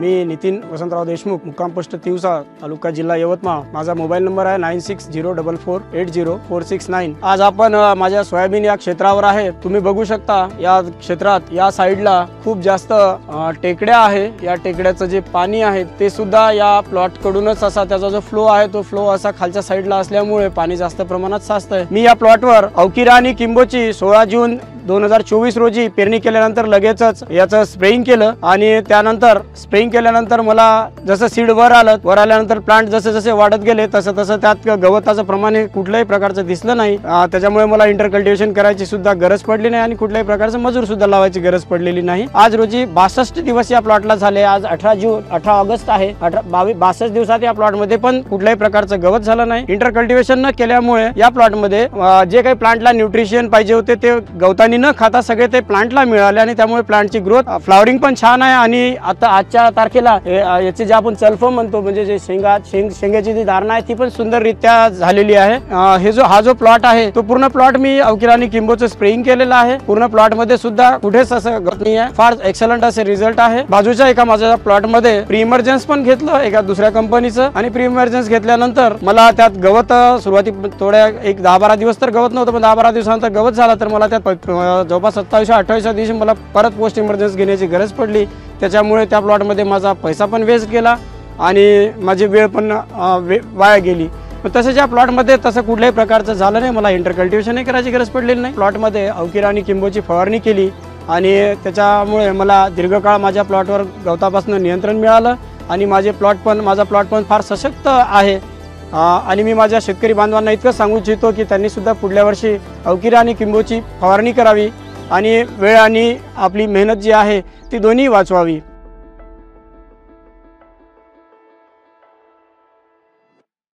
मी नितीन वसंतराव देशमुख, मुक्काम पोस्ट तिवसा, तालुका जिल्हा यवतमाळ। माझा मोबाईल नंबर आहे 9604480469। आज आपण माझ्या सोयाबीन या क्षेत्रावर आहे। तुम्ही बघू शकता या क्षेत्रात या साइडला खूप जास्त टेकड्या आहे। या टेकड्याचं जे पाणी आहे ते सुद्धा या प्लॉट कडूनच असा त्याचा जो फ्लो आहे तो फ्लो असा खालच्या साइडला असल्यामुळे पाणी जास्त प्रमाणात साचतंय। मी या प्लॉटवर अवकिरा आणि किंबोची 16 जून 2024 रोजी पेरणी केल्यानंतर लगेचच याचं स्प्रेइंग केलं आणि त्यानंतर स्प्रेइंग केल्यानंतर मला जसं सीड वर आल्यानंतर प्लांट जसे जसे वाढत गेले तसं तसं त्यात गवताचं प्रमाण कुठल्याही प्रकारचं दिसलं नाही। त्याच्यामुळे मला इंटरकल्टिवेशन करायची सुद्धा गरज पडली नाही आणि कुठल्याही प्रकारचं मजूर सुद्धा लावायची गरज पडलेली नाही। आज रोजी 62 दिवस या प्लॉटला झाले। आज 18 ऑगस्ट आहे। 62 दिवसात या प्लॉट मध्ये पण कुठल्याही प्रकारचं गवत झालं नाही। इंटरकल्टिवेशन न केल्यामुळे या प्लॉट मध्ये जे काही प्लांटला न्यूट्रिशन पाहिजे होते ते गवतानी न खाता सगळे ते प्लांटला मिळाले आणि त्यामुळे प्लांटची ग्रोथ फ्लॉवरिंग पण छान आहे। आणि आता आजच्या तारखेला याचे जे आपण चलफ म्हणतो म्हणजे जे शेंगाची जी धारणा आहे ती पण सुंदररित्या झालेली आहे। हा जो प्लॉट आहे तो पूर्ण प्लॉट मी अवकिरा आणि किंबोचं स्प्रेइंग केलेलं आहे। पूर्ण प्लॉट मध्ये सुद्धा कुठेच असं गवत नाही आहे। फार एक्सलंट असे रिझल्ट आहे। बाजूच्या एका माझ्या प्लॉट मध्ये प्री इमर्जन्स पण घेतलं एका दुसऱ्या कंपनीचं आणि प्री इमर्जन्स घेतल्यानंतर मला त्यात गवत सुरुवाती थोड्या एक 10-12 दिवस तर गवत नव्हतं, पण 10-12 दिवसानंतर गवत झाला तर मला त्यात जवळपास 27-28 दिवशी मला परत पोस्ट इमर्जन्सी घेण्याची गरज पडली। त्याच्यामुळे त्या प्लॉटमध्ये माझा पैसा पण वेस्ट गेला आणि माझी वेळ पण वाया गेली। तसंच या प्लॉटमध्ये तसं कुठल्याही प्रकारचं झालं नाही। मला इंटरकल्टिवेशनही करायची गरज पडलेली नाही। प्लॉटमध्ये अवकिरा आणि किंबोची फवारणी केली आणि त्याच्यामुळे मला दीर्घकाळ माझ्या प्लॉटवर गवतापासून नियंत्रण मिळालं आणि माझा प्लॉट पण फार सशक्त आहे। आणि मी माझ्या शेतकरी बांधवांना इतकं सांगू इच्छितो की त्यांनी सुद्धा पुढल्या वर्षी अवकिरा आणि किंबोची फवारणी करावी आणि वेळ आणि आपली मेहनत जी आहे ती दोन्ही वाचवावी।